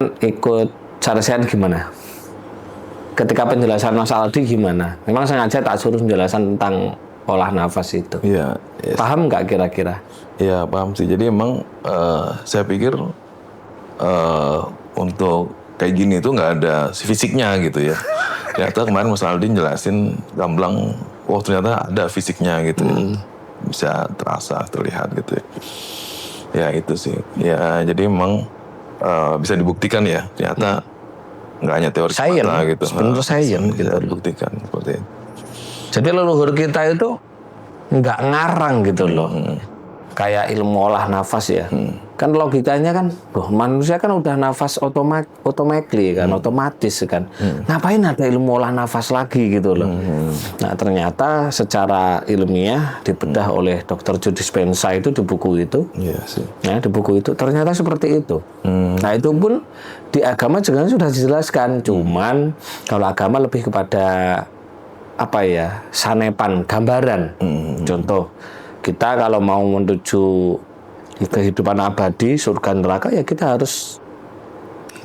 ikut Sarsian gimana? Ketika penjelasan Mas Aldi gimana? Memang sengaja tak suruh penjelasan tentang olah nafas itu. Iya. Yes. Paham nggak kira-kira? Iya paham sih. Jadi emang saya pikir untuk kayak gini tuh nggak ada fisiknya gitu ya. Ternyata kemarin Mas Aldi jelasin gamblang, oh ternyata ada fisiknya gitu ya. Bisa terasa, terlihat gitu ya. Ya itu sih. Ya jadi emang bisa dibuktikan ya. Ternyata nggak hanya teori semata gitu. Sebenarnya sains bisa dibuktikan seperti itu. Jadi leluhur kita itu nggak ngarang gitu loh. Kayak ilmu olah nafas ya. Kan logikanya kan, manusia kan udah nafas otomatis kan, otomatis kan. Ngapain ada ilmu olah nafas lagi gitu loh. Nah ternyata secara ilmiah dibedah oleh Dr. Joe Dispenza itu di buku itu. Iya sih. Ya, di buku itu ternyata seperti itu. Nah itu pun di agama juga sudah dijelaskan. Cuman kalau agama lebih kepada apa ya, sanepan, gambaran. Contoh, kita kalau mau menuju kehidupan abadi, surga neraka, ya kita harus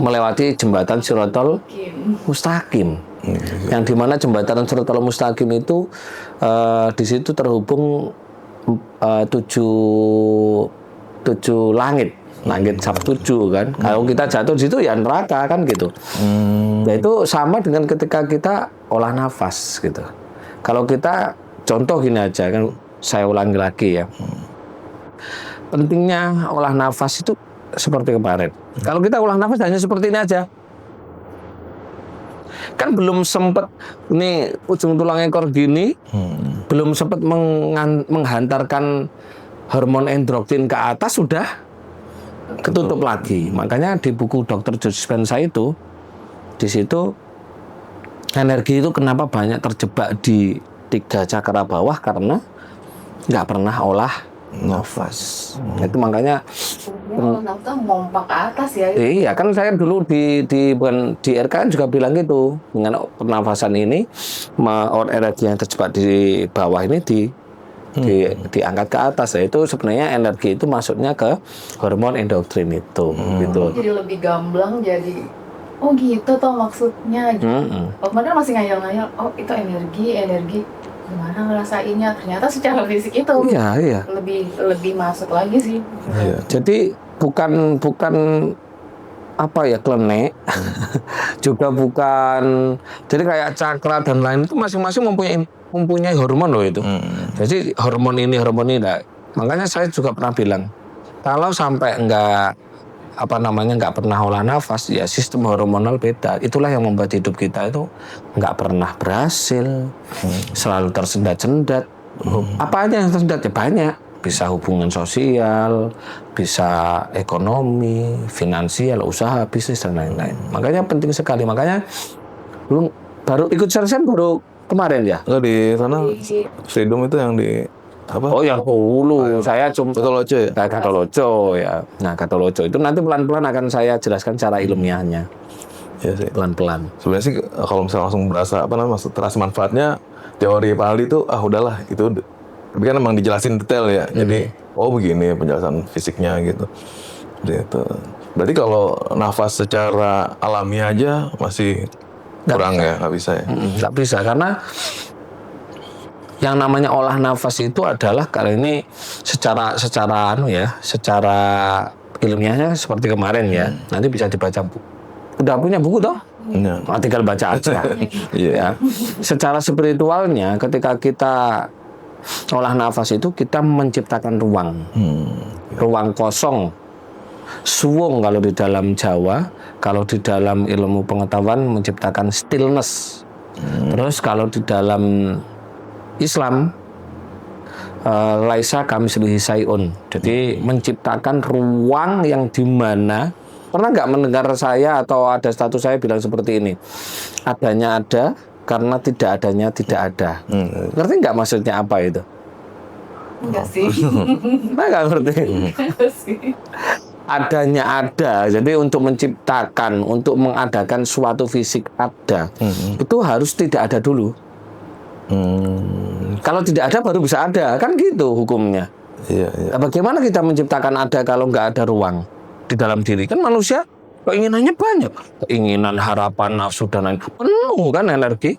melewati jembatan Shirathul Mustaqim. Yang dimana jembatan Shirathul Mustaqim itu di situ terhubung tujuh langit sab 7 kan. Kalau kita jatuh di situ ya neraka kan gitu. Nah itu sama dengan ketika kita olah nafas gitu. Kalau kita contoh gini aja kan, saya ulangi lagi ya. Pentingnya olah nafas itu seperti kemarin. Kalau kita olah nafas hanya seperti ini aja. Kan belum sempat nih ujung tulang ekor gini, belum sempat menghantarkan hormon endorfin ke atas, sudah ketutup lagi. Makanya di buku Dr. Joe Dispenza itu, di situ energi itu kenapa banyak terjebak di 3 cakra bawah, karena nggak pernah olah nafas. Itu makanya nafas mompak ke atas ya. Iya, kan saya dulu di RKN juga bilang gitu, dengan pernafasan ini energi yang terjebak di bawah ini diangkat ke atas. Ya, itu sebenarnya energi itu masuknya ke hormon endorfin itu gitu. Jadi lebih gamblang, jadi oh gitu toh maksudnya gitu. Kemarin masih ngayal-ngayal, oh itu energi gimana ngerasainnya, ternyata secara fisik itu iya. lebih masuk lagi sih. Iya. Jadi bukan apa ya, klenek juga bukan, jadi kayak cakra dan lain itu masing-masing mempunyai hormon loh itu. Jadi hormon ini nah, makanya saya juga pernah bilang, kalau sampai nggak pernah olah nafas, ya sistem hormonal beda. Itulah yang membuat hidup kita itu nggak pernah berhasil, selalu tersendat-sendat. Apa aja yang tersendat ya banyak. Bisa hubungan sosial, bisa ekonomi, finansial, usaha, bisnis dan lain-lain. Makanya penting sekali. Makanya belum baru ikut Sarsian baru kemarin ya. Enggak, di sana Freedom itu yang di apa? Oh yang dulu saya cuma Gatholoco ya? Gatholoco ya. Nah Gatholoco itu nanti pelan-pelan akan saya jelaskan cara ilmiahnya. Iya sih. Pelan-pelan. Sebenarnya sih kalau misalnya langsung berasa terasa manfaatnya, teori Pak Aldi itu udahlah itu. Tapi kan emang dijelasin detail ya. Jadi oh begini penjelasan fisiknya gitu. Gitu. Berarti kalau nafas secara alamiah aja masih kurang ya, nggak bisa ya? Nggak bisa, karena yang namanya olah nafas itu adalah kali ini secara ilmiahnya seperti kemarin ya. Nanti bisa dibaca buku. Udah punya buku toh? Nah, tinggal baca aja. Ya. Secara spiritualnya ketika kita olah nafas itu kita menciptakan ruang. Ruang kosong. Suwung kalau di dalam Jawa, kalau di dalam ilmu pengetahuan menciptakan stillness. Terus kalau di dalam Islam, laisa kamitslihi syai'un. Jadi menciptakan ruang yang dimana, pernah nggak mendengar saya atau ada status saya bilang seperti ini, adanya ada karena tidak adanya tidak ada. Ngerti nggak maksudnya apa itu? Enggak sih. Nggak ngerti. Adanya ada, jadi untuk menciptakan, untuk mengadakan suatu fisik ada, itu harus tidak ada dulu. Kalau tidak ada baru bisa ada, kan gitu hukumnya. Iya. Nah, bagaimana kita menciptakan ada kalau nggak ada ruang di dalam diri? Kan manusia Keinginannya banyak, keinginan, harapan, nafsu dan lain penuh kan energi.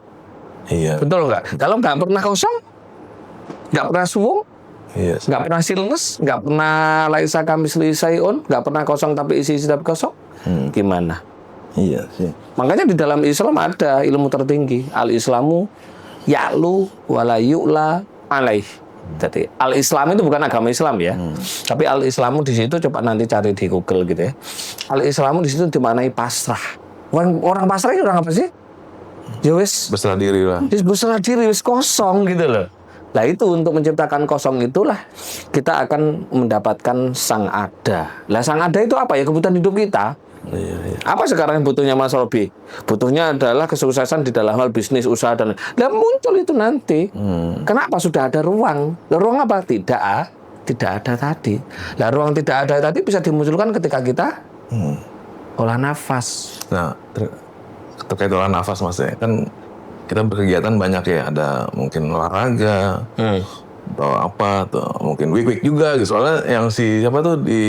Iya. Betul nggak? Kalau nggak pernah kosong, nggak pernah suwung, Iya. nggak pernah stillness, nggak pernah laisa kamislihi syai'un, nggak pernah kosong tapi isi tapi kosong, gimana? Iya sih. Makanya di dalam Islam ada ilmu tertinggi, al-Islamu ya'lu wala yu'la alaih. Jadi al-Islam itu bukan agama Islam ya, tapi al-Islamu di situ coba nanti cari di Google gitu ya. Al-Islamu di situ dimaknai pasrah. Orang pasrah itu orang apa sih? Ya wis Berserah diri lah. berserah diri, wis kosong gitu loh. Nah itu untuk menciptakan kosong itulah kita akan mendapatkan sang ada. Lah sang ada itu apa ya? Kebutuhan hidup kita. Iya, iya. Apa sekarang yang butuhnya Mas Robi? Butuhnya adalah kesuksesan di dalam hal bisnis, usaha dan muncul itu nanti. Kenapa sudah ada ruang? Ruang apa? Tidak ada tadi. Nah ruang tidak ada tadi bisa dimunculkan ketika kita olah nafas. Nah, terkait olah nafas Mas ya, kan kita berkegiatan banyak ya, ada mungkin olahraga atau apa, atau mungkin wik juga gitu. Soalnya yang siapa tuh di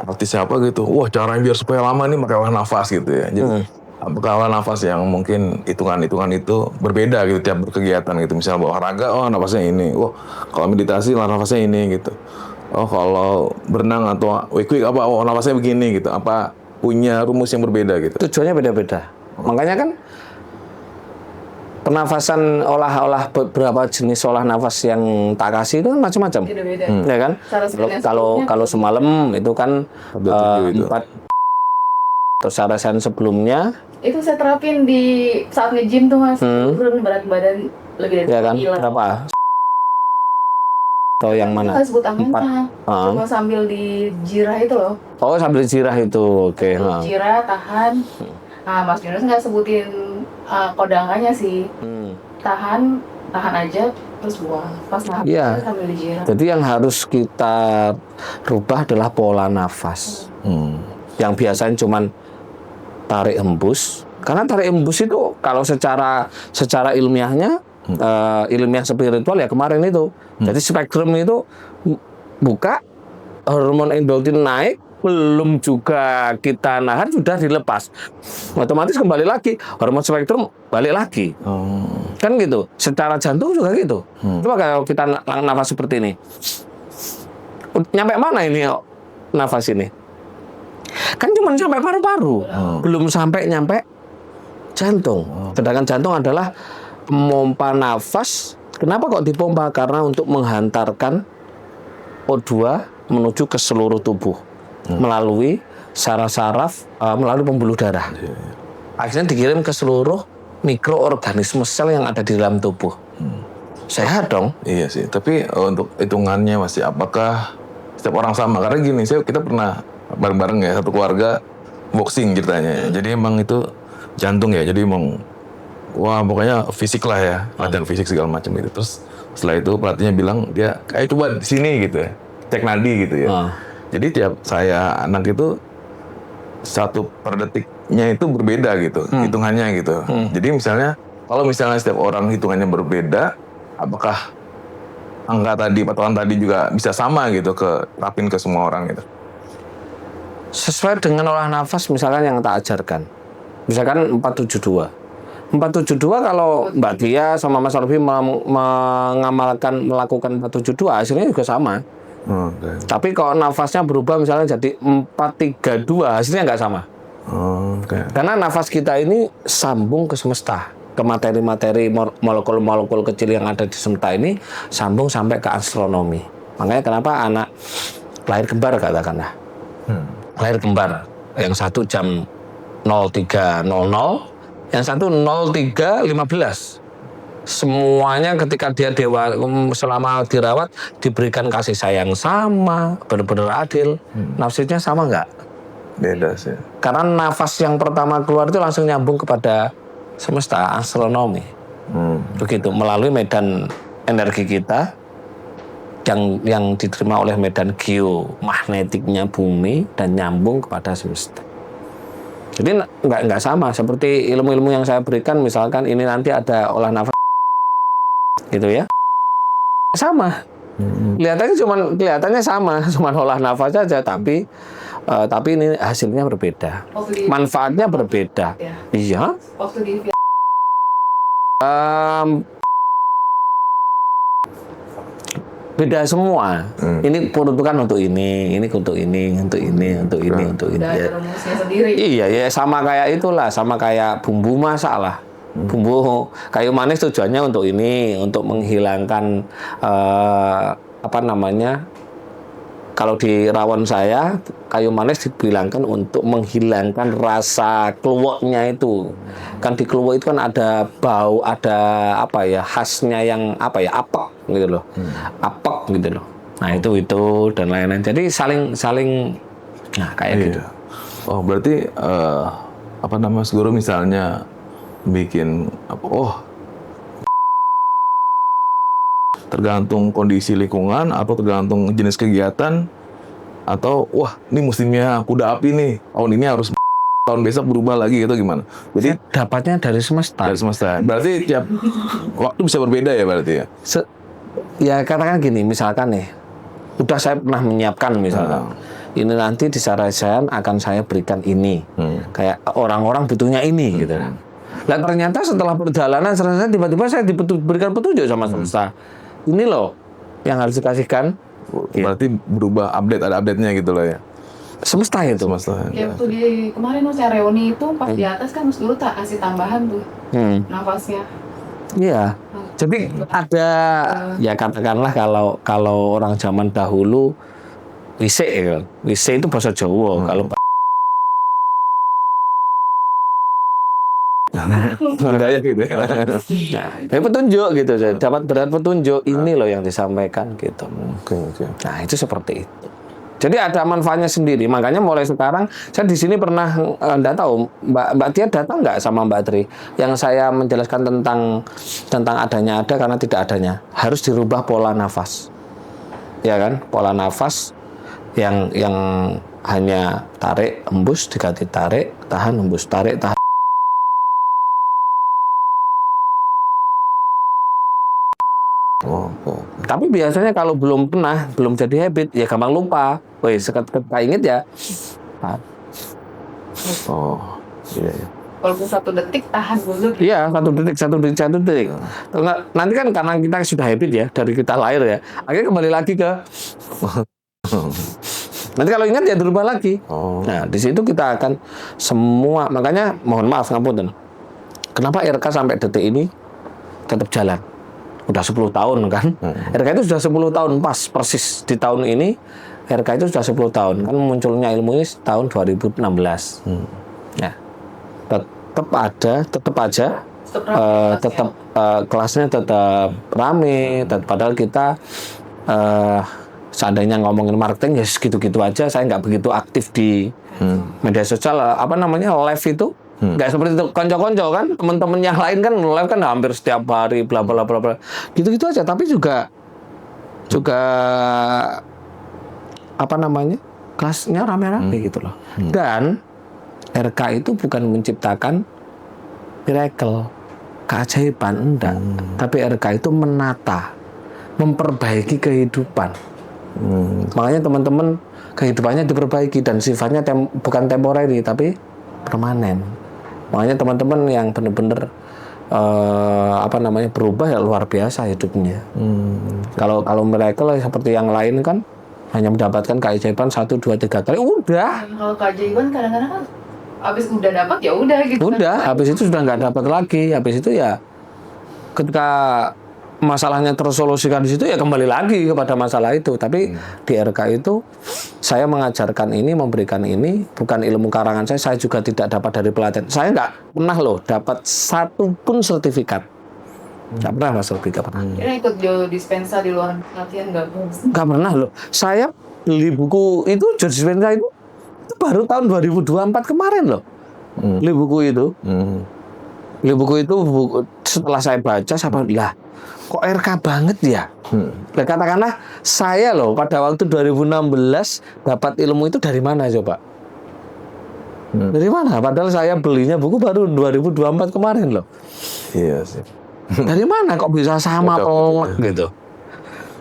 artis siapa gitu, wah caranya biar supaya lama nih pakai olah nafas gitu ya. Jadi apakah olah nafas yang mungkin hitungan-hitungan itu berbeda gitu tiap berkegiatan gitu. Misalnya olahraga, oh nafasnya ini. Wah kalau meditasi nafasnya ini gitu. Oh kalau berenang atau wik apa, oh nafasnya begini gitu. Apa punya rumus yang berbeda gitu. Tujuannya beda-beda. Makanya kan pernafasan olah beberapa jenis olah nafas yang tak kasih itu kan macam-macam. Beda-beda. Ya kan? Kalau semalam itu kan 4 atau sarasan sebelumnya Itu saya terapin di saat nge-gym tuh Mas. Turun berat badan lebih dari ya kan? 2 kilo. Berapa? Atau yang mana? Kita sebut angkanya. Cuma sambil di jirah itu loh. Oh, sambil jirah itu. Oke, Jirah, tahan. Nah, Mas Yunus nggak sebutin kode angkanya sih. Tahan aja, terus buang. Pas nahan Iya. sambil di jirah. Jadi yang harus kita rubah adalah pola nafas. Yang biasanya cuman tarik hembus. Karena tarik hembus itu kalau secara ilmiahnya, ilmiah spiritual ya kemarin itu. Jadi spektrum itu buka, hormon endorfin naik, belum juga kita nahan sudah dilepas, otomatis kembali lagi hormon spektrum balik lagi. Kan gitu. Secara jantung juga gitu. Coba kalau kita nafas seperti ini, nyampe mana ini nafas ini? Kan cuma sampai paru-paru, belum sampai nyampe jantung. Sedangkan jantung adalah pompa nafas. Kenapa kok dipompa? Karena untuk menghantarkan O2 menuju ke seluruh tubuh melalui saraf-saraf, melalui pembuluh darah. Akhirnya dikirim ke seluruh mikroorganisme sel yang ada di dalam tubuh. Sehat dong. Iya sih, tapi untuk hitungannya masih apakah setiap orang sama? Karena gini, kita pernah bareng-bareng ya, satu keluarga boxing ceritanya. Jadi emang itu jantung ya, jadi emang wah pokoknya fisik lah ya, latihan fisik segala macam gitu. Terus setelah itu pelatihnya bilang dia kayak coba di sini gitu ya, cek nadi gitu ya. Jadi tiap saya anak itu 1 per detiknya itu berbeda gitu, hitungannya gitu. Jadi misalnya kalau misalnya setiap orang hitungannya berbeda, apakah angka tadi, patokan tadi juga bisa sama gitu terapin ke semua orang gitu? Sesuai dengan olah nafas misalkan yang tak ajarkan. Misalkan 472. 472 kalau Mbak Dia sama Mas Robi melakukan 472 hasilnya juga sama. Tapi kalau nafasnya berubah misalnya jadi 432 hasilnya nggak sama. Karena nafas kita ini sambung ke semesta, ke materi-materi molekul-molekul kecil yang ada di semesta ini sambung sampai ke astronomi. Makanya kenapa anak lahir kembar katakanlah. Lahir kembar yang satu jam 03.00, yang satu 03.15. Semuanya ketika dia selama dirawat diberikan kasih sayang sama, benar-benar adil. Nafsirnya sama nggak? Beda sih. Karena nafas yang pertama keluar itu langsung nyambung kepada semesta, astronomi. Begitu, melalui medan energi kita yang diterima oleh medan geomagnetiknya bumi dan nyambung kepada semesta. Jadi nggak sama seperti ilmu-ilmu yang saya berikan, misalkan ini nanti ada olah nafas gitu ya, sama. Kelihatannya sama, cuma olah nafas saja, tapi tapi ini hasilnya berbeda, Waktu di manfaatnya berbeda. ya. Iya. Waktu di Beda semua. Ini peruntukan untuk ini untuk ini, untuk ini, untuk ini, untuk ini. udah ada rumusnya sendiri. Iya, ya sama kayak itulah, sama kayak bumbu masak lah. Bumbu kayu manis tujuannya untuk ini, untuk menghilangkan apa namanya? Kalau di rawon saya, kayu manis dibilangkan untuk menghilangkan rasa kluweknya itu. Kan di kluwek itu kan ada bau, ada apa ya, khasnya yang apa ya, apek gitu loh. Apek gitu loh. Nah, itu dan lain-lain. Jadi saling nah kayak gitu. Oh, berarti apa nama Mas Guru misalnya bikin tergantung kondisi lingkungan atau tergantung jenis kegiatan atau wah ini musimnya kuda api nih tahun ini harus tahun besok berubah lagi gitu gimana? Jadi Dapatnya dari semesta. dari semesta. Berarti tiap waktu bisa berbeda ya berarti ya? Ya katakan gini, misalkan nih, udah saya pernah menyiapkan misalkan, ini nanti di Sarajevo akan saya berikan ini, kayak orang-orang butuhnya ini gitu. Dan ternyata setelah perjalanan selesai tiba-tiba saya diberikan petunjuk sama semesta. Ini loh yang harus dikasihkan. Berarti berubah ada update-nya gitu loh ya. Semesta itu. Semesta. Ya waktu di kemarin Mas yang reuni itu pas di atas kan Mas dulu tak kasih tambahan tuh nafasnya. Iya. Jadi ada ya katakanlah kalau orang zaman dahulu wisik ya. Wisik itu bahasa Jawa. Kalau Budaya gitu ya. Nah, petunjuk gitu, dapat petunjuk ini loh yang disampaikan gitu. Oke. Nah itu seperti itu. Jadi ada manfaatnya sendiri. Makanya mulai sekarang saya di sini pernah enggak tahu Mbak Tia datang nggak sama Mbak Tri yang saya menjelaskan tentang adanya ada karena tidak adanya. Harus dirubah pola nafas. Ya kan? Pola nafas yang hanya tarik, embus, diganti tarik, tahan, embus, tarik, tahan. Tapi biasanya kalau belum jadi habit, ya gampang lupa. Woi, seketika inget ya. Oh, iya. Walaupun 1 detik tahan dulu. Iya, 1 detik. Nanti kan karena kita sudah habit ya, dari kita lahir ya. Akhirnya kembali lagi ke. Nanti kalau ingat ya dirubah lagi. Nah, di situ kita akan semua. Makanya mohon maaf ngapunten. Kenapa RK sampai detik ini tetap jalan? Udah 10 tahun kan. RK itu sudah 10 tahun persis di tahun ini. RK itu sudah 10 tahun. Kan munculnya ilmu ini tahun 2016. Ya. Tetap aja kelasnya tetap rame. Padahal kita seandainya ngomongin marketing ya segitu-gitu aja. Saya nggak begitu aktif di media sosial. Apa namanya, live itu. Nggak seperti itu, konco-konco kan, teman-teman yang lain kan live kan hampir setiap hari, bla bla bla bla, gitu-gitu aja. Tapi juga apa namanya, kelasnya rame-rame gitu loh. Dan RK itu bukan menciptakan miracle, keajaiban, enggak. Tapi RK itu menata, memperbaiki kehidupan. Makanya teman-teman kehidupannya diperbaiki dan sifatnya bukan temporary tapi permanen. Makanya teman-teman yang benar-benar berubah ya luar biasa hidupnya. Kalau miracle seperti yang lain kan hanya mendapatkan keajaiban 1, 2, 3 kali udah. Kalau keajaiban kadang-kadang kan habis udah dapat ya udah gitu. Udah, habis itu sudah nggak dapat lagi. Habis itu ya ketika masalahnya tersolusikan di situ ya kembali lagi kepada masalah itu. Tapi di RK itu saya mengajarkan ini, memberikan ini, bukan ilmu karangan saya juga tidak dapat dari pelatihan. Saya nggak pernah loh dapat 1 pun sertifikat. Nggak pernah mas sertifikat. Kira ikut dispensa di luar pelatihan nggak pernah loh. Saya beli buku itu dispensa itu baru tahun 2024 kemarin loh. Beli buku itu. Beli buku itu setelah saya baca saya bilang, lah kok RK banget ya? Katakanlah saya loh pada waktu 2016 dapat ilmu itu dari mana coba? Dari mana? Padahal saya belinya buku baru 2024 kemarin loh. Iya sih. Dari mana kok bisa sama pelek gitu?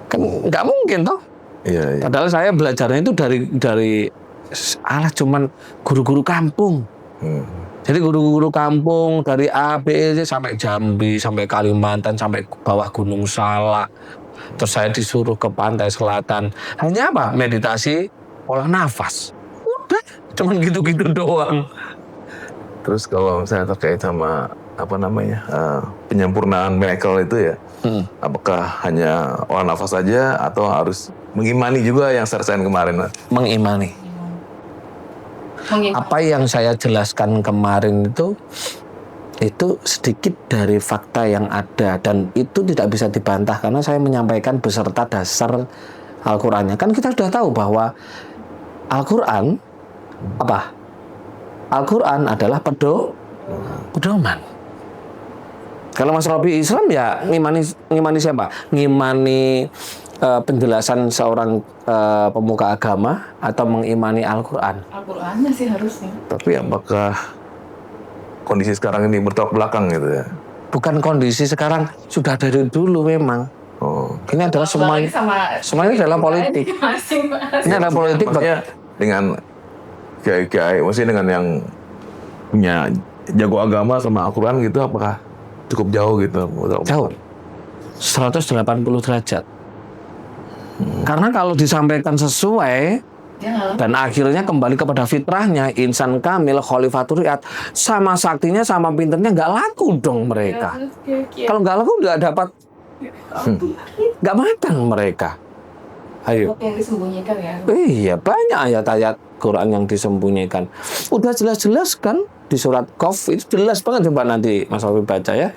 Kan nggak mungkin toh. Iya. Padahal saya belajarnya itu dari alah cuman guru-guru kampung. Jadi guru-guru kampung dari A, B, C sampai Jambi, sampai Kalimantan, sampai bawah Gunung Salak. Terus saya disuruh ke pantai selatan. Hanya apa? Meditasi, olah nafas. Udah, cuman gitu-gitu doang. Terus kalau misalnya terkait sama penyempurnaan miracle itu ya, apakah hanya olah nafas saja atau harus mengimani juga yang sersen kemarin? Mengimani. Apa yang saya jelaskan kemarin itu sedikit dari fakta yang ada dan itu tidak bisa dibantah karena saya menyampaikan beserta dasar Al-Qur'annya. Kan kita sudah tahu bahwa Al-Qur'an apa? Al-Qur'an adalah pedoman. Kalau Mas Robi Islam ya ngimani siapa? Ngimani penjelasan seorang pemuka agama atau mengimani Al-Qur'an? Al-Qur'annya sih harusnya. Tapi apakah kondisi sekarang ini bertolak belakang gitu ya? Bukan kondisi sekarang, sudah dari dulu memang. Ini adalah semuanya adalah politik. Ini adalah politik. Maksudnya dengan kiai-kiai, maksudnya dengan yang punya jago agama sama Al-Qur'an gitu, apakah cukup jauh gitu? Jauh. 180 derajat. Karena kalau disampaikan sesuai dan akhirnya kembali kepada fitrahnya, insan kamil, khalifatur riyad, sama saktinya, sama pinternya nggak laku dong mereka. Kalau nggak laku nggak dapat, nggak matang mereka. Ayo. Yang disembunyikan ya. Iya, banyak ayat-ayat Quran yang disembunyikan. Udah jelas-jelas kan di surat Qaf itu jelas banget, coba nanti Mas Wafi baca ya.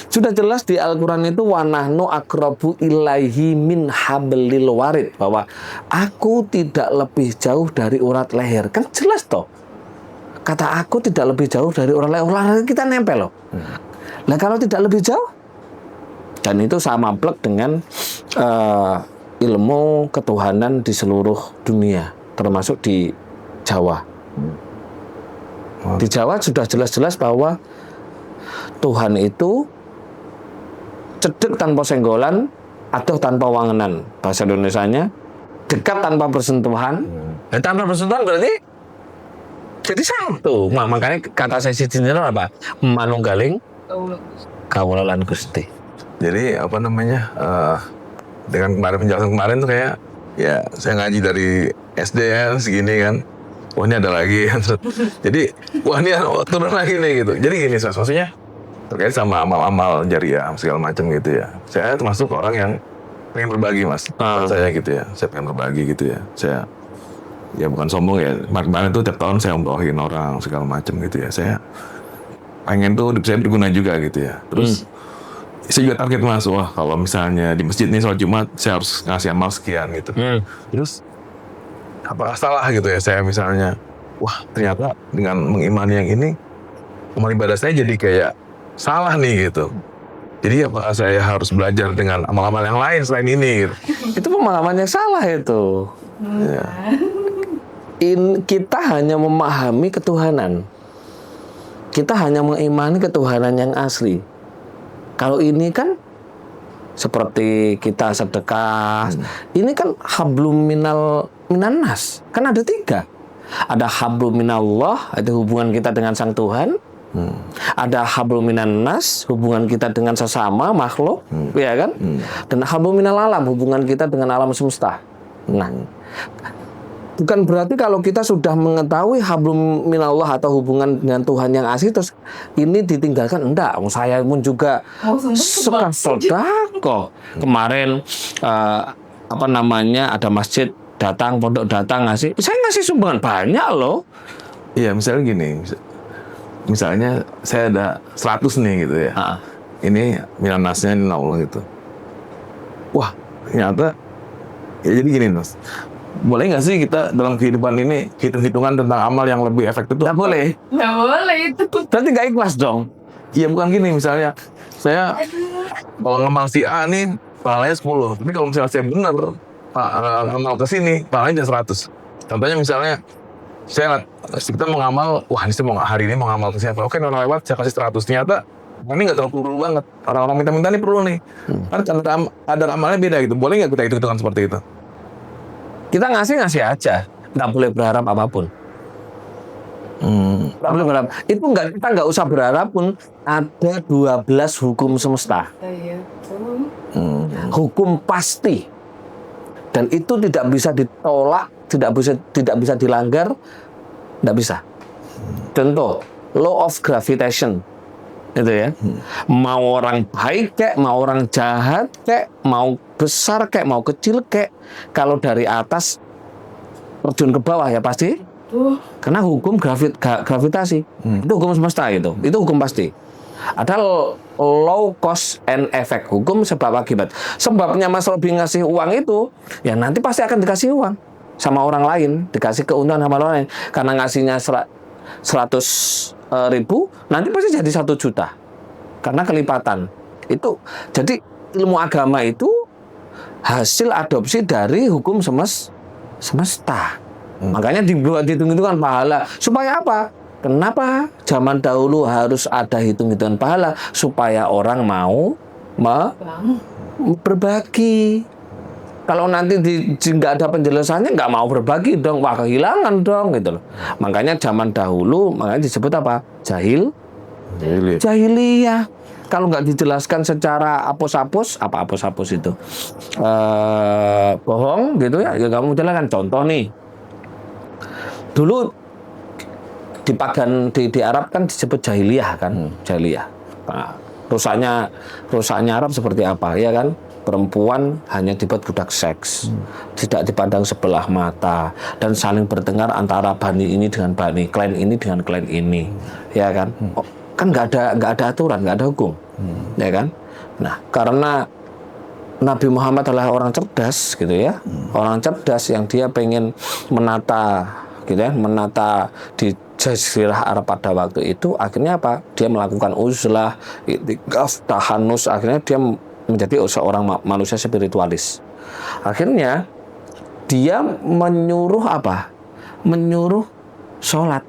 Sudah jelas di Al-Quran itu wa nahnu aqrabu ilaihi min hablil warid, bahwa aku tidak lebih jauh dari urat leher. Kan jelas toh. Kata aku tidak lebih jauh dari urat leher, kita nempel loh. Nah kalau tidak lebih jauh, dan itu sama plek dengan ilmu ketuhanan di seluruh dunia, termasuk di Jawa. Di Jawa sudah jelas-jelas bahwa Tuhan itu cedek tanpa senggolan, aduh tanpa wangenan. Bahasa Indonesianya dekat tanpa bersentuhan. Dan tanpa bersentuhan berarti jadi satu. Makanya kata saya sendiri apa? Manunggaling kawula lan Gusti. Jadi dengan penjelasan kemarin tuh kayak ya saya ngaji dari SD ya segini kan. Wah ini ada lagi. Jadi wah ini turun lagi nih gitu. Jadi gini maksudnya terkait sama amal-amal jariah segala macam gitu ya. Saya termasuk orang yang pengen berbagi Mas. Saya gitu ya. Saya pengen berbagi gitu ya. Saya ya bukan sombong ya. Kemarin tuh tiap tahun saya umrohin orang segala macam gitu ya. Saya pengen tuh saya berguna juga gitu ya. Terus saya juga target Mas, wah kalau misalnya di masjid nih sholat Jumat saya harus ngasih amal sekian gitu. Terus apakah salah gitu ya saya misalnya, wah ternyata dengan mengimani yang ini amal ibadah saya jadi kayak salah nih gitu. Jadi apakah saya harus belajar dengan amal-amal yang lain selain ini gitu? Itu pemahaman yang salah itu. Ya. Kita hanya memahami ketuhanan. Kita hanya mengimani ketuhanan yang asli. Kalau ini kan seperti kita sedekah, ini kan hablum minan nas. Kan ada 3. Ada hablum minallah, itu hubungan kita dengan Sang Tuhan. Ada hablum minan nas, hubungan kita dengan sesama makhluk, ya kan? Dan hablum minal alam, hubungan kita dengan alam semesta. Nah, bukan berarti kalau kita sudah mengetahui hablum minallah atau hubungan dengan Tuhan yang asli terus ini ditinggalkan. Enggak, saya pun juga suka sedekah. Kemarin ada masjid datang, pondok datang ngasih. Saya ngasih sumbangan banyak loh. Iya, misalnya gini. Misalnya saya ada 100 nih gitu ya. Ini minanasnya ini Allah gitu. Wah, ternyata ya jadi gini Mas. Boleh nggak sih kita dalam kehidupan ini hitung-hitungan tentang amal yang lebih efektif itu? Nggak boleh. Nggak boleh itu. Berarti nggak ikhlas dong. Iya bukan gini, misalnya saya kalau ngamal si A nih pahalanya 10. Tapi kalau misalnya saya benar ngamal ke sini pahalanya 100. Contohnya misalnya kita mau ngamal, wah ini hari ini mau ngamal ke siapa? Oke, orang lewat saya kasih 100. Ternyata ini nggak terlalu perlu banget. Orang-orang minta-minta ini perlu nih. Kan kadar amalnya beda gitu. Boleh nggak kita hitung-hitungan seperti itu? Kita ngasih aja. nggak boleh berharap apapun. Nggak boleh berharap. Itu kita nggak usah berharap pun, ada 12 hukum semesta. Iya. Hukum pasti. Dan itu tidak bisa ditolak, tidak bisa dilanggar, tidak bisa. Contoh, law of gravitation. Itu ya. Mau orang baik kek, mau orang jahat kek, mau besar kek, mau kecil kek, kalau dari atas terjun ke bawah ya pasti. Karena hukum gravitasi. Itu hukum semesta itu. Itu hukum pasti. Ada law cause and effect, hukum sebab akibat. Sebabnya Mas Robi ngasih uang itu, ya nanti pasti akan dikasih uang sama orang lain, dikasih keuntungan sama orang lain. Karena ngasihnya 100.000, nanti pasti jadi 1 juta. Karena kelipatan. Itu jadi ilmu agama itu hasil adopsi dari hukum semesta. Makanya dibuat hitung-hitungan pahala. Supaya apa? Kenapa zaman dahulu harus ada hitung-hitungan pahala? Supaya orang mau berbagi. Kalau nanti nggak ada penjelasannya, nggak mau berbagi dong, wah kehilangan dong gitu loh. Makanya zaman dahulu, makanya disebut apa? Jahiliyah. Kalau nggak dijelaskan secara apus-apus, apa apus-apus itu? Bohong gitu ya, kamu jelaskan. Contoh nih, dulu di Arab kan disebut jahiliyah kan, jahiliyah. Nah, rusaknya Arab seperti apa ya kan? Perempuan hanya dibuat budak seks, tidak dipandang sebelah mata, dan saling bertengkar antara bani ini dengan bani, klan ini dengan klan ini, ya kan? Kan nggak ada aturan, nggak ada hukum, ya kan? Nah, karena Nabi Muhammad adalah orang cerdas gitu ya, orang cerdas yang dia pengen menata gitu ya, menata di Jazirah Arab pada waktu itu, akhirnya apa? Dia melakukan uzlah, itikaf, tahanus, akhirnya dia menjadi seorang manusia spiritualis. Akhirnya dia menyuruh apa? Menyuruh sholat.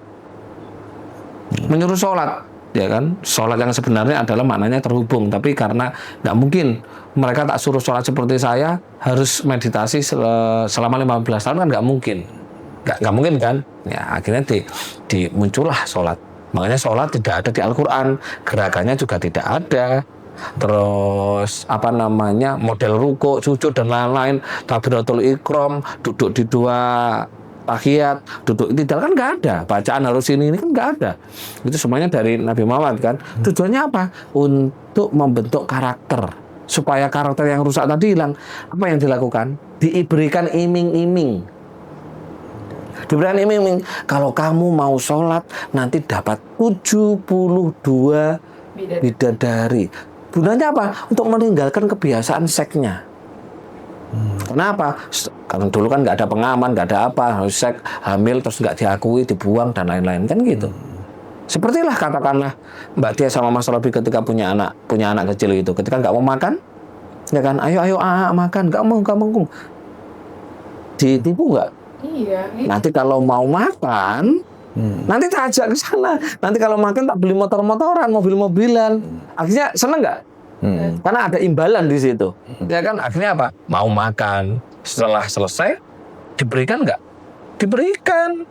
Menyuruh sholat, ya kan? Sholat yang sebenarnya adalah maknanya terhubung, tapi karena nggak mungkin mereka tak suruh sholat seperti saya, harus meditasi selama 15 tahun kan nggak mungkin. Nggak mungkin kan? Ya, akhirnya muncullah sholat. Makanya sholat tidak ada di Al-Quran, gerakannya juga tidak ada. Terus apa namanya, model ruku, sujud dan lain-lain, takbiratul ikram, duduk di 2 tahiyat, duduk itidal kan nggak ada. Bacaan harus ini kan nggak ada. Itu semuanya dari Nabi Muhammad kan. Tujuannya apa? Untuk membentuk karakter, supaya karakter yang rusak tadi hilang. Apa yang dilakukan? Diberikan iming-iming. Diberikan iming-iming. Kalau kamu mau sholat nanti dapat 72 bidadari. Gunanya apa? Untuk meninggalkan kebiasaan seksnya. Kenapa? Karena dulu kan nggak ada pengaman, nggak ada apa, harus seks, hamil terus nggak diakui, dibuang dan lain-lain kan gitu. Sepertilah katakanlah Mbak Tia sama Mas Robi ketika punya anak kecil itu, ketika nggak mau makan, ya kan, ayo makan, nggak mau, ditipu nggak? Iya. Nanti kalau mau makan, nanti tak ajak ke sana. Nanti kalau makan tak beli motor-motoran, mobil-mobilan. Akhirnya seneng nggak? Karena ada imbalan di situ. Ya kan? Akhirnya apa? Mau makan. Setelah selesai, diberikan nggak? Diberikan.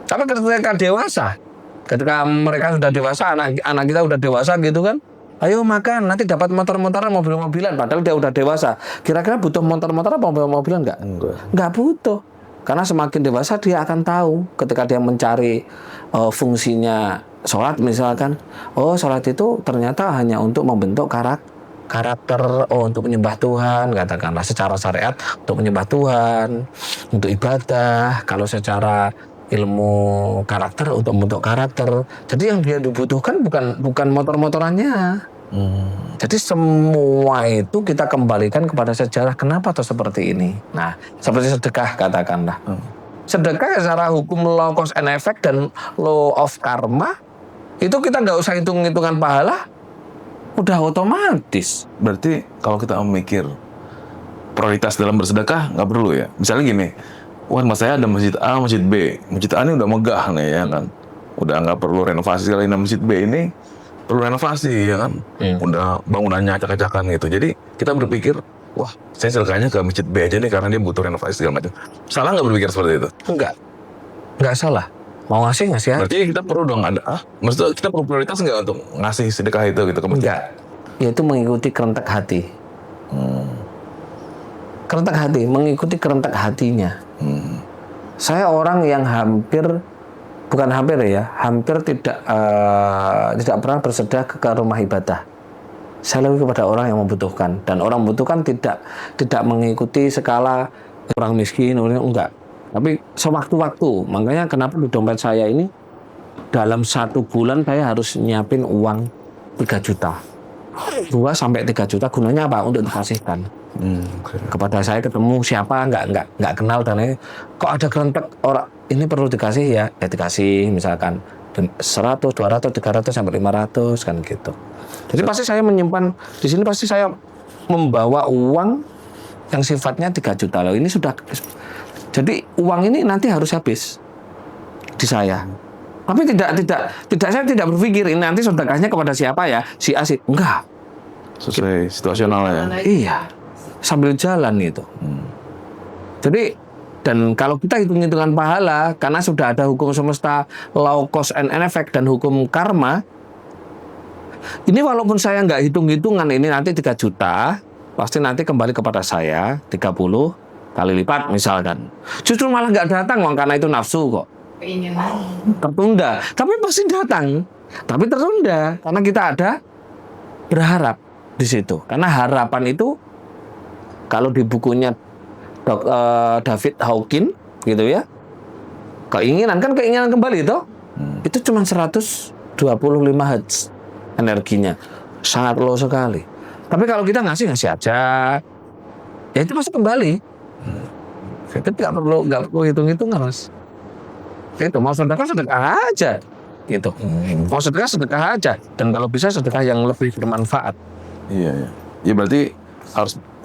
Tapi ketika dewasa, ketika mereka sudah dewasa, anak kita sudah dewasa gitu kan, ayo makan, nanti dapat motor-motoran, mobil-mobilan. Padahal dia udah dewasa. Kira-kira butuh motor-motoran apa mobil-mobilan nggak? Nggak butuh. Karena semakin dewasa dia akan tahu ketika dia mencari fungsinya sholat misalkan. Oh, sholat itu ternyata hanya untuk membentuk karakter, untuk menyembah Tuhan, katakanlah secara syariat untuk menyembah Tuhan, untuk ibadah. Kalau secara ilmu karakter untuk membentuk karakter. Jadi yang dia dibutuhkan bukan motor-motorannya. Jadi semua itu kita kembalikan kepada sejarah kenapa tuh seperti ini. Nah, seperti sedekah katakanlah. Sedekah secara hukum law cause and effect dan law of karma itu kita nggak usah hitung-hitungan pahala, udah otomatis. Berarti kalau kita mikir prioritas dalam bersedekah nggak perlu ya. Misalnya gini, wah mas saya ada masjid A, masjid B. Masjid A ini udah megah nih ya kan, udah nggak perlu renovasi kali. Nah masjid B ini perlu renovasi ya kan, udah bangunannya acak-acakan gitu. Jadi kita berpikir wah saya sedekahnya ke masjid B aja nih karena dia butuh renovasi segala macam. Salah nggak berpikir seperti itu? Enggak salah. Mau ngasih ya. Berarti kita perlu dong maksudnya kita perlu prioritas nggak untuk ngasih sedekah itu gitu ke masjid? Enggak. Yaitu mengikuti kerentak hati. Kerentak hati, mengikuti kerentak hatinya. Saya orang yang hampir tidak pernah bersedekah ke rumah ibadah. Saya lebih kepada orang yang membutuhkan, dan orang membutuhkan tidak mengikuti skala orang miskin, orang enggak. Tapi sewaktu-waktu, makanya kenapa di dompet saya ini dalam 1 bulan saya harus nyiapin uang 3 juta. 2 sampai 3 juta gunanya apa? Untuk dikasihkan. Kepada saya ketemu siapa nggak kenal dan ini kok ada kerentek orang ini perlu dikasih ya dikasih misalkan 100, 200, 300 sampai 500 kan gitu. Jadi pasti saya menyimpan di sini, pasti saya membawa uang yang sifatnya 3 juta loh. Ini sudah, jadi uang ini nanti harus habis di saya. Tapi saya tidak berpikir ini nanti sedekahnya kepada siapa ya, si A si enggak. Sesuai situasional ya. Iya. Sambil jalan itu. Jadi, dan kalau kita hitung-hitungan pahala, karena sudah ada hukum semesta, law cause and effect, dan hukum karma, ini walaupun saya nggak hitung-hitungan, ini nanti 3 juta, pasti nanti kembali kepada saya 30 kali lipat misalkan. Justru malah nggak datang, karena itu nafsu kok. Keinginan. Tertunda. Tapi pasti datang. Tapi tertunda, karena kita ada berharap di situ. Karena harapan itu, kalau di bukunya David Hawkins gitu ya, keinginan kembali itu itu cuma 125 Hz energinya, sangat low sekali. Tapi kalau kita ngasih aja, ya itu pasti kembali. Itu nggak perlu hitung-hitungan mas. Itu mau sedekah aja gitu. Mau sedekah aja, dan kalau bisa sedekah yang lebih bermanfaat. Iya. Ya berarti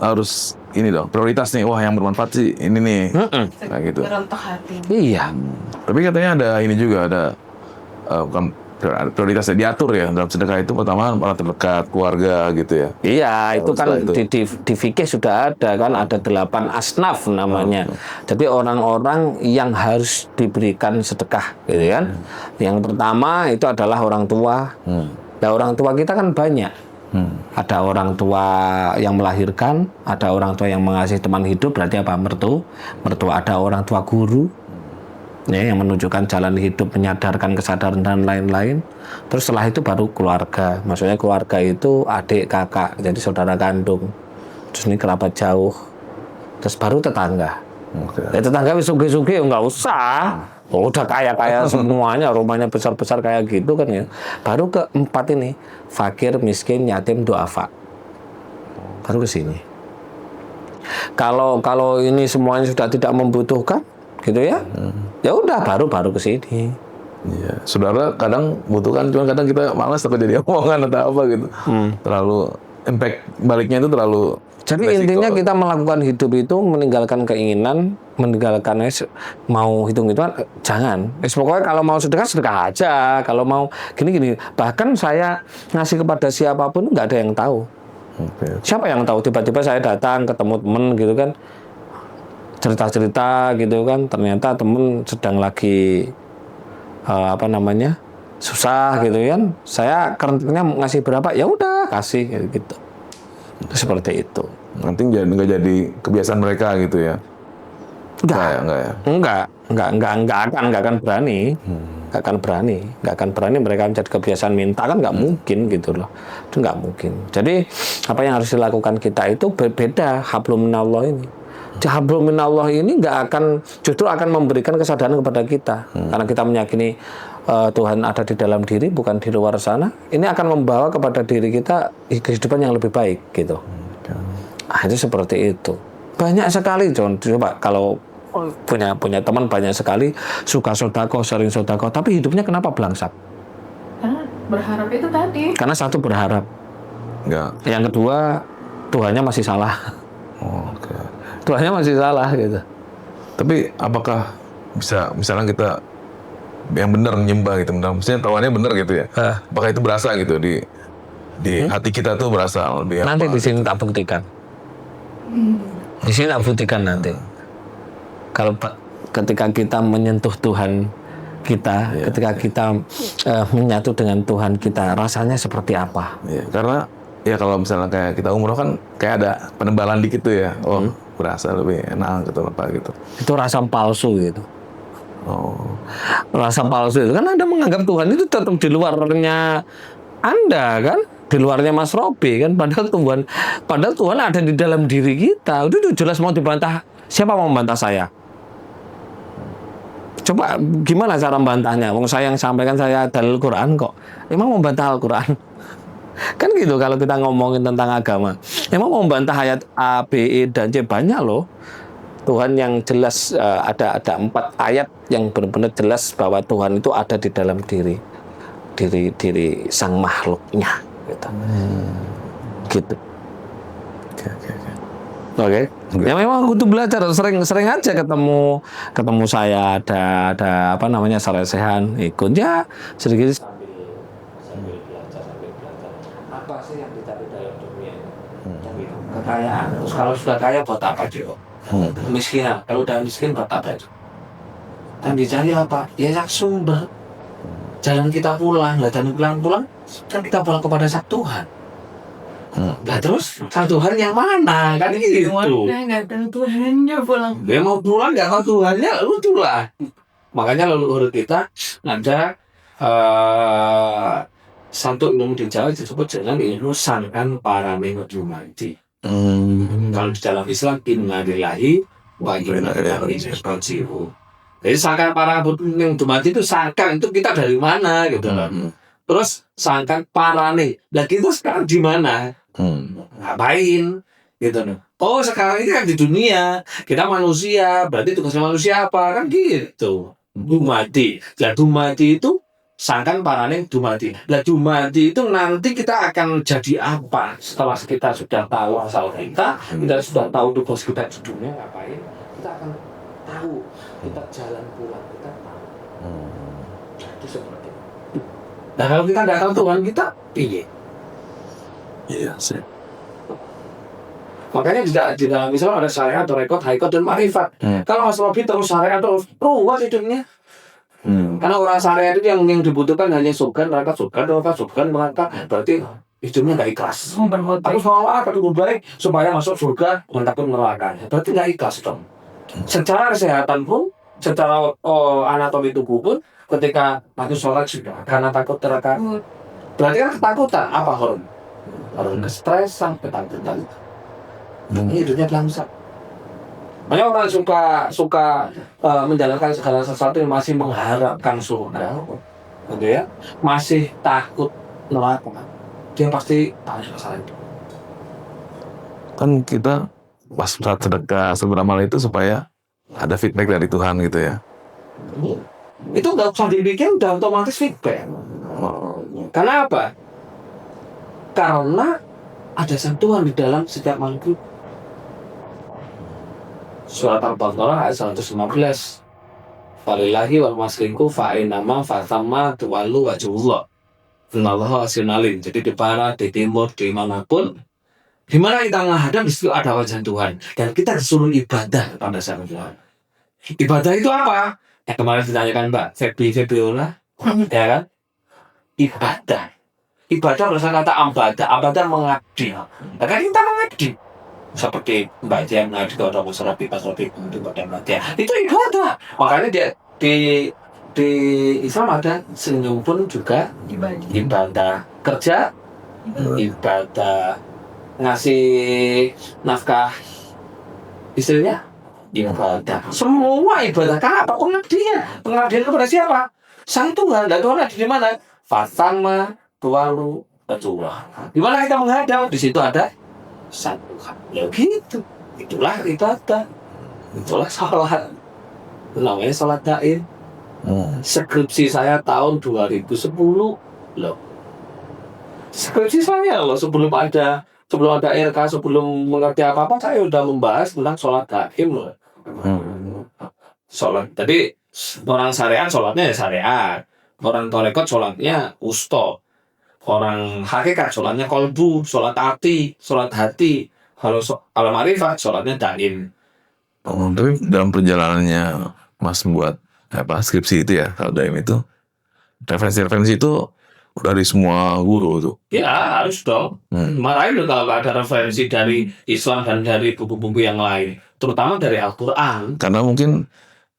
harus ini dong, prioritas nih, wah yang bermanfaat sih ini nih. Kayak gitu. Kerentak hati. Iya. Tapi katanya ada ini juga, ada bukan prioritasnya diatur ya dalam sedekah itu, pertama orang terdekat, keluarga gitu ya. Iya, itu kan itu. di fikih sudah ada kan, ada 8 asnaf namanya. Jadi orang-orang yang harus diberikan sedekah gitu kan. Yang pertama itu adalah orang tua. Nah, orang tua kita kan banyak. Ada orang tua yang melahirkan, ada orang tua yang mengasihi teman hidup, berarti apa? Mertua, ada orang tua guru ya, yang menunjukkan jalan hidup, menyadarkan kesadaran dan lain-lain. Terus setelah itu baru keluarga. Maksudnya keluarga itu adik, kakak, jadi saudara kandung. Terus ini kerabat jauh. Terus baru tetangga. Ya, tetangga suge-suge nggak usah. Udah kaya-kaya semuanya, rumahnya besar-besar kayak gitu kan ya. Baru keempat ini, fakir, miskin, yatim, duafa. Baru ke sini. Kalau ini semuanya sudah tidak membutuhkan, gitu ya. Ya udah baru ke sini. Iya, saudara kadang butuhkan, cuma kadang kita malas takut jadi omongan atau apa gitu. Terlalu impact baliknya itu terlalu. Jadi resiko. intinya kita melakukan hidup itu meninggalkan keinginan, meninggalkan mau hitung-hitungan, jangan. Pokoknya kalau mau sedekah aja, kalau mau gini-gini. Bahkan saya ngasih kepada siapapun nggak ada yang tahu. Siapa yang tahu? Tiba-tiba saya datang ketemu temen gitu kan, cerita-cerita gitu kan, ternyata temen sedang lagi susah gitu kan. Saya kerentaknya ngasih berapa, ya udah kasih gitu. Seperti itu. Nanti nggak jadi kebiasaan mereka gitu ya? Enggak akan berani. Nggak akan berani mereka menjadi kebiasaan minta, kan nggak mungkin gitu loh. Itu nggak mungkin. Jadi apa yang harus dilakukan kita itu berbeda. Hablum minallah ini. Hablum minallah ini justru akan memberikan kesadaran kepada kita. Karena kita meyakini Tuhan ada di dalam diri, bukan di luar sana. Ini akan membawa kepada diri kita kehidupan yang lebih baik gitu. Itu seperti itu. Banyak sekali, John. Coba kalau punya teman banyak sekali suka sodako, sering sodako, tapi hidupnya kenapa belangsak? Karena berharap itu tadi. Karena satu berharap. Enggak. Yang kedua Tuhannya masih salah. Tuhannya masih salah gitu. Tapi apakah bisa misalnya kita yang benar nyembah gitu, maksudnya tawannya benar gitu ya? Apakah itu berasa gitu di hati kita tuh berasa lebih Nanti apa? di sini tak buktikan. Di sini tak buktikan nanti. Kalau ketika kita menyentuh Tuhan kita, ketika kita menyatu dengan Tuhan kita, rasanya seperti apa? Ya, karena ya kalau misalnya kayak kita umroh kan kayak ada penebalan dikit tuh ya. Oh, berasa lebih enak gitu apa gitu. Itu rasa palsu gitu. Oh. Rasa palsu itu kan Anda menganggap Tuhan itu tetap di luarnya Anda kan, di luarnya Mas Robi kan, padahal Tuhan ada di dalam diri kita. Itu jelas mau dibantah. Siapa mau membantah saya? Coba gimana cara membantahnya? Wong saya yang sampaikan saya dalil Quran kok. Emang membantah Al-Quran? Kan gitu kalau kita ngomongin tentang agama. Emang mau membantah ayat A, B, E, dan C banyak loh. Tuhan yang jelas ada 4 ayat yang benar-benar jelas bahwa Tuhan itu ada di dalam diri sang makhluknya gitu. Gitu. Oke. Ya memang aku tuh belajar sering aja ketemu saya ada apa namanya salesehan ikut ya sedikit sambil belajar apa sih yang dicari dalam dunia ini? Kekayaan. Terus kalau sudah kaya buat apa juga? Kemiskinan. Kalau udah miskin buat apa itu? Dan dicari apa? Ya yang sumber. Jalan kita pulang, dan pulang kan kita pulang kepada sang Tuhan. Nah terus sang Tuhan yang mana? Kan gitu. Nggak tahu Tuhannya pulang. Dia mau pulang nggak tahu Tuhannya, luculah. Makanya leluhur kita ada satu ilmu di Jawa disebut dengan ilmu sangkan para menghormati. Kalau di dalam Islam innalillahi wa inna ilaihi raji'un. Jadi sangkan para menghormati itu sangkan itu kita dari mana gitu kan. Terus sangkan para nih. Nah kita sekarang di mana? Ngapain? Gitu loh. Oh sekarang ini kan di dunia. Kita manusia. Berarti tugasnya manusia apa? Kan gitu. Dumati. Nah dumati itu sangkan parane dumati. Nah dumati itu nanti kita akan jadi apa? Setelah kita sudah tahu asal kita sudah tahu tugas kita di dunia ngapain, kita akan tahu. Kita jalan pulang kita tahu. Itu seperti itu. Nah kalau kita nggak tahu Tuhan kita, piye? Iya sih. Makanya di dalam Islam ada syariat, rekod, haikot, dan ma'rifat. Kalau Mas Robi terus syariat terus ruwet hidupnya. Karena orang syariat itu yang dibutuhkan hanya surga, neraka, berarti hidupnya nggak ikhlas. Terus mau apa dulu baik supaya masuk surga, takut neraka. Berarti nggak ikhlas dong. Secara kesehatan pun, secara anatomi tubuh pun, ketika mati sholat sudah karena takut neraka. Berarti kan ketakutan apa hormon? Hormon kestresan, ketakutan. Ini hidupnya bangsa. Banyak orang suka menjalankan segala sesuatu yang masih mengharapkan surga, gitu ya, masih takut neraka. Dia pasti tahu masalah itu. Kan kita pas saat sedekah beramal itu supaya ada feedback dari Tuhan gitu ya. Itu nggak usah dibikin, udah otomatis feedback. Karena apa? Karena ada sentuhan di dalam setiap makhluk. Surat Al-Baqarah ayat 115. Falillahi wal masrinku fa'inama fatama tuwalu wajhullah. Innallaha wasi'un alim. Jadi di barat, di timur, di manapun, di mana kita menghadap di situ ada wajah Tuhan. Dan kita disuruh ibadah kepada sang Tuhan. Ibadah itu apa? Kemarin ditanyakan Mbak Febiola, ya kan? Ibadah berasal kata ambadah mengabdi. Nah, kan kita mengabdi. Seperti Mbak Tia mengabdi kepada Mas Robi, Mas Robi mengabdi kepada Mbak Tia. Itu ibadah. Makanya dia di Islam ada senyum pun juga ibadah. Kerja ibadah. Ngasih nafkah istrinya ibadah. Semua ibadah. Kenapa? Pengabdian kepada siapa? Sang Tuhan. Dan Tuhan ada di mana? Fatama tuwalu wajhullah. Di mana kita menghadap? Di situ ada sang Tuhan. Ya gitu. Itulah ibadah. Itulah sholat. Namanya sholat daim. Skripsi saya tahun 2010 loh. Skripsi saya loh sebelum ada RK, sebelum mengerti apa-apa, saya udah membahas tentang sholat daim loh. Sholat. Jadi orang syariat sholatnya ya syariat. Orang torekot sholatnya usto. Orang hakikat sholatnya kolbu, sholat hati. Kalau ma'rifat sholatnya daim. Oh, tapi dalam perjalanannya Mas buat skripsi itu ya, kalau daim itu referensi-referensi itu dari semua guru tuh. Ya harus dong. Makanya kalau ada referensi dari Islam dan dari buku-buku yang lain, terutama dari Al-Quran. Karena mungkin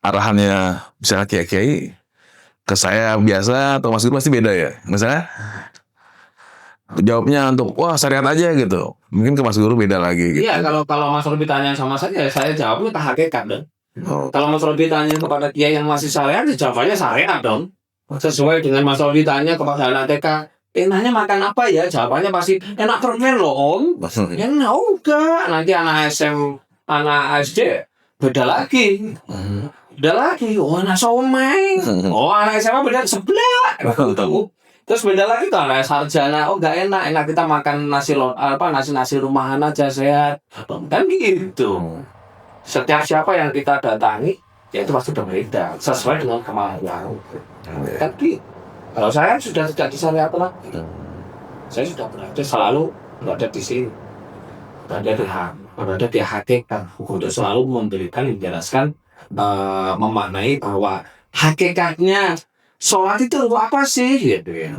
arahannya misalnya kiai-kiai ke saya biasa atau Mas Guru pasti beda ya. Misalnya jawabnya untuk wah syariat aja gitu. Mungkin ke Mas Guru beda lagi gitu. Iya, kalau Mas Robi tanya sama saya jawabnya tak hakikat dong. Oh. Kalau Mas Robi tanya kepada kiai yang masih syariat, ya jawabannya syariat dong. Sesuai dengan Mas Robi tanya kepada anak TK, enaknya makan apa ya? Jawabannya pasti enak permen loh om. Ya enggak. Nanti anak SD beda lagi. Beda lagi. Oh anak somai. Oh anak SMA beda sebelah. Terus beda lagi tuh anak sarjana. Oh enggak enak kita makan nasi rumahan aja sehat. Kan gitu. Setiap siapa yang kita datangi, ya itu pasti berbeda sesuai dengan kemauan. Tapi kalau saya sudah tidak di syariat lagi. Saya sudah berada selalu berada di sini. Berada di hakikat. Untuk selalu memberikan, menjelaskan, memaknai bahwa hakikatnya sholat itu apa sih gitu ya.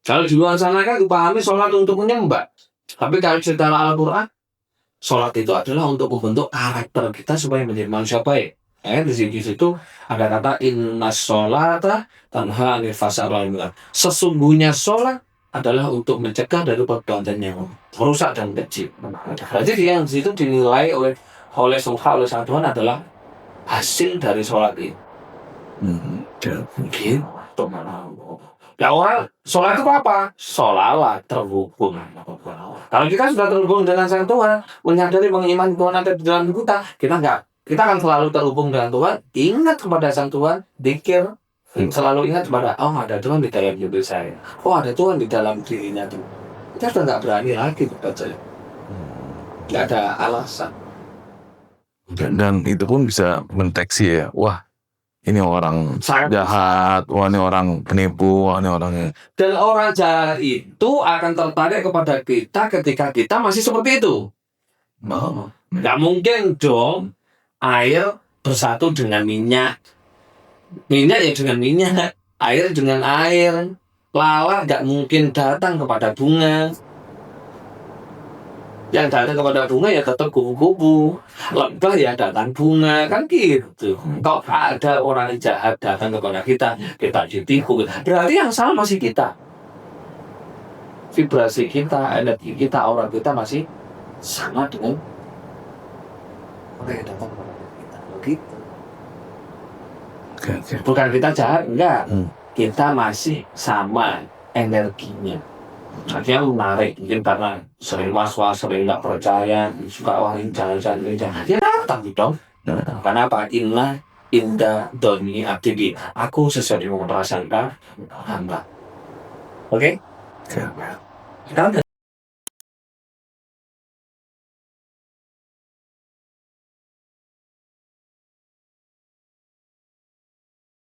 Kalau di luar sana kan dipahami sholat untuk menyembah. Tapi kalau secara Al-Quran, sholat itu adalah untuk membentuk karakter kita supaya menjadi manusia baik. Di situ ada kata innas sholata tanha anil fahsya'i wal munkar. Sesungguhnya sholat adalah untuk mencegah dari perbuatan yang merusak dan keji. Berarti dia yang di situ dinilai oleh sang Tuhan adalah hasil dari sholat itu. Gitu. Ya orang sholat itu apa? Sholawat terhubung. Kalau kita sudah terhubung dengan sang Tuhan, menyadari mengimani Tuhan ada di dalam kita akan selalu terhubung dengan Tuhan, ingat kepada sang Tuhan, dzikir, selalu ingat kepada ada Tuhan di dalam hidup saya. Ada Tuhan di dalam dirinya tuh. Kita sudah nggak berani lagi berbaca. Nggak ada alasan. Dan itu pun bisa mendeteksi ya, wah ini orang jahat, wah ini orang penipu, wah ini orang. Dan orang jahat itu akan tertarik kepada kita ketika kita masih seperti itu. Nggak mungkin dong air bersatu dengan minyak ya dengan minyak, air dengan air. Lalat nggak mungkin datang kepada bunga. Yang datang kepada bunga ya tetap kupu-kupu, lebah ya datang bunga, kan gitu. Kalau ada orang jahat datang kepada kita ditipu, berarti yang salah masih kita. Vibrasi kita, energi kita, aura kita masih sama dengan orang yang datang kepada kita. Begitu. Okay. Bukan kita jahat, enggak. Kita masih sama energinya. Artinya menarik, mungkin karena sering was-was, sering nggak percaya, suka ini jangan. Ya datang dong. Karena apa? Indah doni abdi. Aku sesuai dengan prasangka hamba. Oke? Kita udah